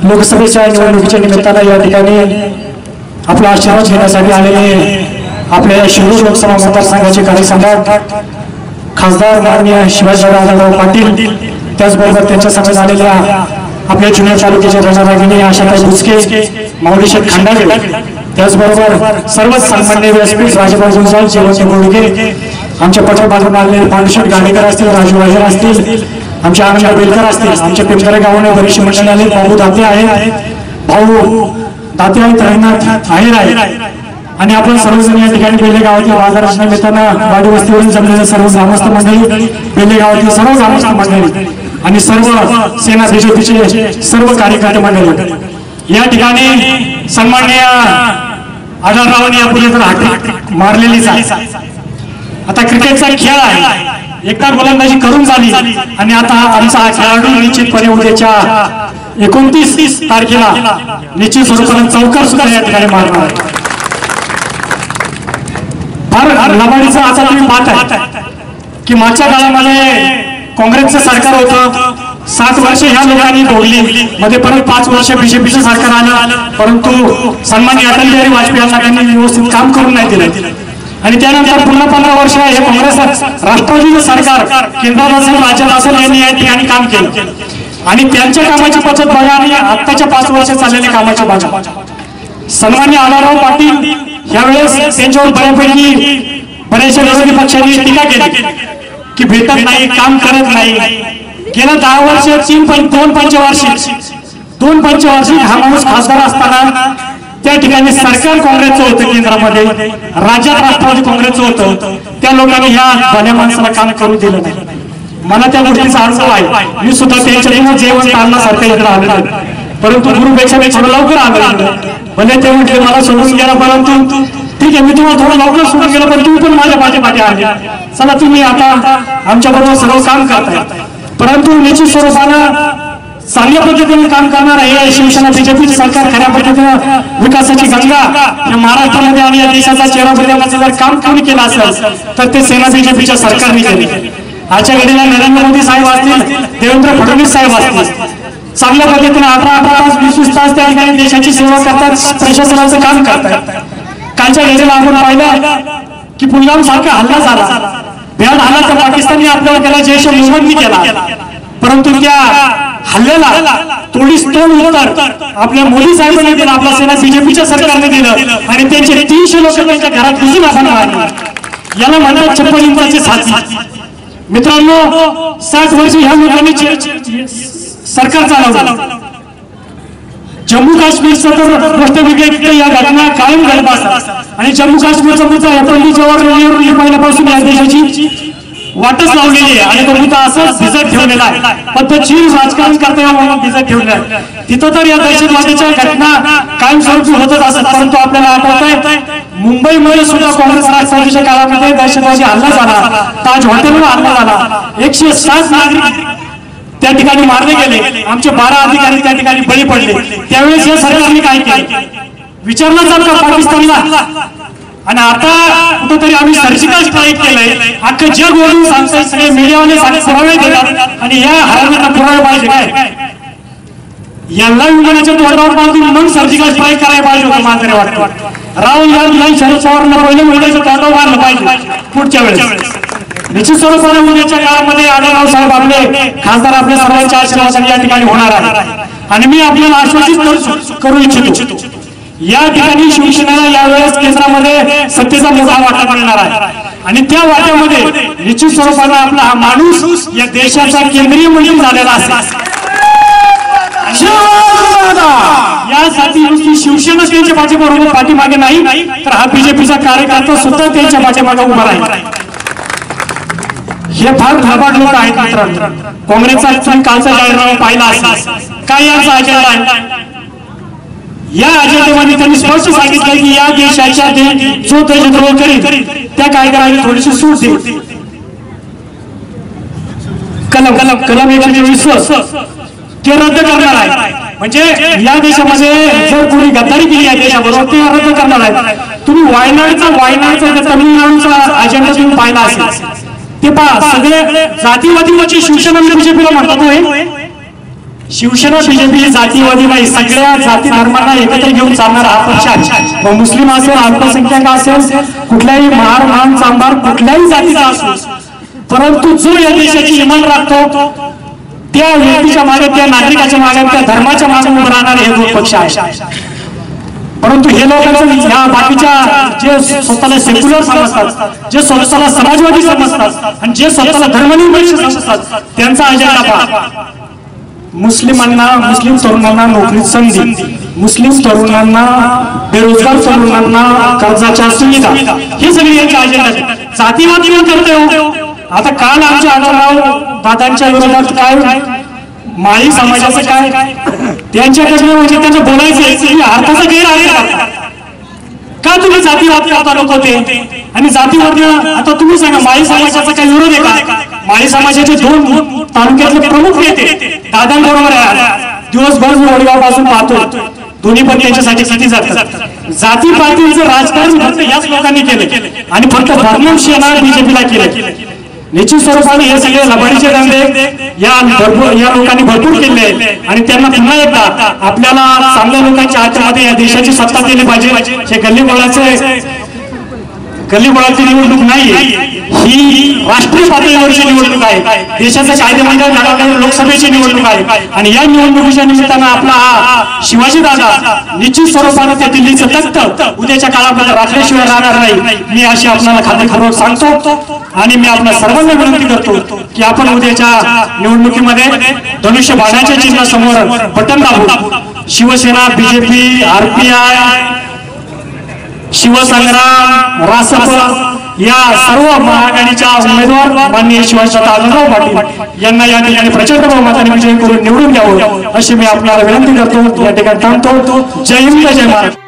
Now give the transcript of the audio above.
लोकसभेच्या निवडणुकीच्या निमित्तानं या ठिकाणी आपला आशीर्वाद घेण्यासाठी आलेले आपल्या शिरूर लोकसभा मतदारसंघाचे कार्यसम्राट खासदार माननीय शिवाजीराव आढळराव पाटील, त्याचबरोबर त्यांच्या समोर आलेल्या आपल्या जुन्नर तालुक्याचे रणरागिणी आशाताई बुचके, माऊलीशेठ खंडागे, त्याचबरोबर सर्वच सन्माननीय व्यासपीठ राजेभाऊ गुंजाळ, जेवण बोडगे, आमच्या पटलबाजून आलेले पांडुशेठ गाडेकर असतील, राजू वाहेर असतील, आमचे आनंद बेलकर असतील, आमच्या पिंपरे गावाने बरीचशी मंडळी आले, भाऊ दाते आहेत, भाऊ दाते आहेत, रंगनाथ आहेर आहे आणि आपण सर्वजण या ठिकाणी बेले गावातील बाजाराच्या निमित्तानं वाडी वस्तीवरून जमलेले सर्व ग्रामस्थ मंडळी, बेले गावातील सर्व ग्रामस्थ मंडळी आणि सर्व सेना बीजेपीचे सर्व कार्यकर्ते मंडळी या ठिकाणी सन्माननीय आढळरावांनी यापूर्वी तर हात मारलेलीच आहे. आता क्रिकेटचा खेळ आहे, एकदा गोलंदाजी करून झाली आणि आता आमचा हा खेळाडू निश्चितपणे उद्याच्या 29 तारखेला निश्चित स्वरूपाने चौकार सुद्धा या ठिकाणी मारणार आहे. फार लबाडीचं आता तुम्ही पाहताय की मागच्या काळामध्ये काँग्रेसचं सरकार होतं, 7 वर्ष ह्या लोकांनी भोगली, मध्ये परत 5 वर्ष बीजेपीचं सरकार आलं, परंतु सन्माननीय अटल बिहारी वाजपेयींना त्यांनी व्यवस्थित काम करून नाही दिलं आणि त्यानंतर पुन्हा 15 वर्ष हे काँग्रेस राष्ट्रवादीचं सरकार केंद्रात असेल राज्यात असेल यांनी या ठिकाणी काम केलं आणि त्यांच्या कामाची पद्धत बघा आणि आत्ताच्या 5 वर्ष चाललेल्या कामाची बघा. सन्माननीय आढळराव पाटील यावेळेस त्यांच्यावर बऱ्याचशा विरोधी पक्षांनी टीका केली की भेटत नाही, काम करत नाही. गेल्या 10 वर्ष 2 पंचवार्षिक हा माणूस खासदार असताना त्या ठिकाणी सरकार काँग्रेसचं होतं, केंद्रामध्ये राज्यात राष्ट्रवादी काँग्रेसचं होतं, त्या लोकांनी ह्या भल्या माणसाला काम करू दिलं नाही. मला त्या गोष्टीचा अनुभव आहे, मी सुद्धा त्यांच्या जेवण आणण्यासारखं इकडे आलेलो, परंतु गुरुपेक्षा मी थोडं लवकर आलो. भले ते म्हटले मला सोडून गेला, परंतु ठीक आहे मी तुम्हाला थोडं लवकर सोडून गेलो, पण तुम्ही पण माझ्या पाठीपाठी आले, चला तुम्ही आता आमच्या बरोबर सर्व काम करताय. परंतु निश्चित स्वरूपानं चांगल्या पद्धतीने काम करणार आहे शिवसेना बीजेपी सरकार. खऱ्या पद्धतीनं विकासाची गंगा या महाराष्ट्रामध्ये आणि या देशाचा चेहरा बदलण्याचं जर काम कोणी केलं असेल तर ते सेना बीजेपीच्या सरकारने केले. आजच्या घडीला नरेंद्र मोदी साहेब असतील, देवेंद्र फडणवीस साहेब असतील, चांगल्या पद्धतीने 18 तास 20 तास त्या ठिकाणी देशाची सेवा करतात, प्रशासनाचं काम करतात. कालच्या घडीला आपण पाहिलं की पुलवामा सारखा हल्ला झाला, भ्याड हल्ला तर पाकिस्तानने आपल्याला केला, जैश ए मोहम्मदने केला, परंतु त्या हल्ल्याला तोडीस तोड उत्तर आपल्या मोदी साहेबांनी दिलं, आपल्या सेना बीजेपीच्या सरकारने दिलं आणि त्यांचे 300 लोक त्यांच्या घरात घुसून आपण मारले. याला म्हणतात 56 इंचाचे साथी. मित्रांनो 60 वर्ष ह्या लोकांनी सरकार चालवलं. जम्मू काश्मीरचं तर गोष्ट वेगळी, या घटना कायम घडत असतात आणि जम्मू काश्मीरचा मुद्दा पंडित जवाहरलाल नेहरू पहिल्यापासून या देशाची वाटच लावलेली आहे आणि तो मुद्दा असंच भिजत ठेवलेला आहे, पद्धतशीर राजकारण करता म्हणून भिजत ठेवलेला आहे. तिथं तर या दहशतवादाच्या घटना कायमस्वरूपी होतच असतात. परंतु आपल्याला आठवत आहे मुंबईमध्ये सुद्धा काँग्रेस राष्ट्रवादीच्या काळामध्ये दहशतवादी हल्ला झाला, ताज हॉटेलवर हल्ला झाला, 107 नागरिक त्या ठिकाणी मारले गेले, आमचे 12 अधिकारी त्या ठिकाणी बळी पडले. त्यावेळेस या सरकारने काय केलं विचारलं जात का पाकिस्तानला? आणि आता कुठेतरी आम्ही सर्जिकल स्ट्राईक केलंय, अख्खं जग वरून सांगतोय, सगळे मीडियावाले पुरावे देतात आणि या हरणांना पुरावे पाहिजे काय? यांना विमानाच्या तोंडावर बांधून मग सर्जिकल स्ट्राईक करायला पाहिजे होतं. मला तरी वाटतं राहुल गांधी शरद पवारांना पहिले विमानाच्या तोंडावर बांधलं पाहिजे पुढच्या वेळेस. निश्चित स्वरूपाने उद्याच्या काळामध्ये आढळराव साहेब आपले खासदार आपल्या सर्वांच्या आशीर्वादाने या ठिकाणी होणार आहे आणि मी आपल्याला आश्वासित करू इच्छितो या ठिकाणी शिवसेनेला यावेळेस केंद्रामध्ये सत्तेचा मोठा वाटा मिळणार आहे आणि त्या वाट्यामध्ये निश्चित स्वरूपाने आपला हा माणूस या देशाचा केंद्रीय मंत्री झालेला असेल. यासाठी नुसती शिवसेना त्यांच्या पाठीमागे नाही तर हा बीजेपीचा कार्यकर्ता सुद्धा त्यांच्या पाठीमागे उभा राहील. हे फार धडपड लोक आहेत मित्रांनो. काँग्रेसचा कालचा जाहीरनामा पाहिला असेल, काय यांचा अजेंडा आहे? या अजेंड्यामध्ये त्यांनी स्पष्ट सांगितलं की या देशाच्या जो देशद्रोह करील त्या कायद्याला थोडीशी सूट देईल. कलम 120 ते रद्द करणार आहे. म्हणजे या देशामध्ये जर कोणी गद्दारी केली या देशाबरोबर ते रद्द करणार आहे. तुम्ही वायनाडचा तमिळनाडूचा अजेंडा तुम्ही पाहिला असेल, ते पहा सगळे जातीवादी शिवसेना बीजेपीला म्हणतात. शिवसेना बीजेपी जातीवादी नाही, सगळ्या जाती धर्मांना एकत्र घेऊन चालणारा हा पक्ष आहे. मग मुस्लिम असेल, अल्पसंख्याक असेल, कुठल्याही महार मान चांभार कुठल्याही जातीचा असो, परंतु जो या देशाची इमान राखतो त्या व्यक्तीच्या मागे, त्या नागरिकाच्या मागे, त्या धर्माच्या मागे उभं राहणारे हे दोन पक्ष आहे. परंतु हे लोकांचं ह्या बाकीच्या जे स्वतःला सेक्युलर समजतात, जे स्वतःला समाजवादी समजतात आणि जे स्वतःला धर्मनिरपेक्ष समजतात, त्यांचा अजेंडा पहा. मुस्लिमांना, मुस्लिम तरुणांना नोकरी संधी, मुस्लिम तरुणांना, बेरोजगार तरुणांना कर्जाच्या सुविधा, हे सगळे यांचे अजेंडा आहे. जातीवाद कोण करते हो? आता काल आमच्या आढळराव दादांच्या विरोधात काय माळी समाजाचं काय त्यांच्याकडनं म्हणजे त्यांचं बोलायचं अर्थाचा गैरअर्थ का तुम्ही जातीवाद करता लोक ते आणि जातीवाद. आता तुम्ही सांगा माळी समाजाचा काही विरोध आहे का? माळी समाजाचे 2 तालुक्यातले प्रमुख नेते दादांबरोबर आहे, दिवसभर वडगाव पासून पाहतो, दोन्ही पण त्यांच्यासाठी किती जातात. जाती पातीचं राजकारण फक्त याच लोकांनी केलं आणि फक्त भरमोक्षेना बीजेपीला केलं. निश्चित स्वरूपाने हे सगळे लबाडीचे धंदे या लोकांनी भरपूर केले आहेत आणि त्यांना पुन्हा एकदा आपल्याला चांगल्या लोकांच्या हातामध्ये या देशाची सत्ता दिली पाहिजे. हे गल्लीबोळाची निवडणूक नाही, ही राष्ट्रीय पातळीवरची निवडणूक आहे. देशाचं कायदेमंडळ घडवणारी लोकसभेची निवडणूक आहे आणि या निवडणुकीच्या निमित्तानं आपला हा शिवाजी दादा निश्चित स्वरूपाने त्या दिल्लीचं तख्त उद्याच्या काळामध्ये राखल्याशिवाय राहणार नाही, मी अशी आपल्याला खात्रीपूर्वक सांगतो. आणि मी आपल्या सर्वांना विनंती करतो की आपण उद्याच्या निवडणुकीमध्ये धनुष्य बाणाच्या चिन्हासमोर बटन दाबून शिवसेना, बीजेपी, आरपीआय, शिवसंग्राम, रासप या सर्व महाआघाडीच्या उमेदवार माननीय शिवाजीदादा आढळराव पाटील यांना या ठिकाणी प्रचंड बहुमताने विजयी करून निवडून द्यावं अशी मी आपल्याला विनंती करतो. या ठिकाणी थांबतो. जय हिंद, जय महाराष्ट्र.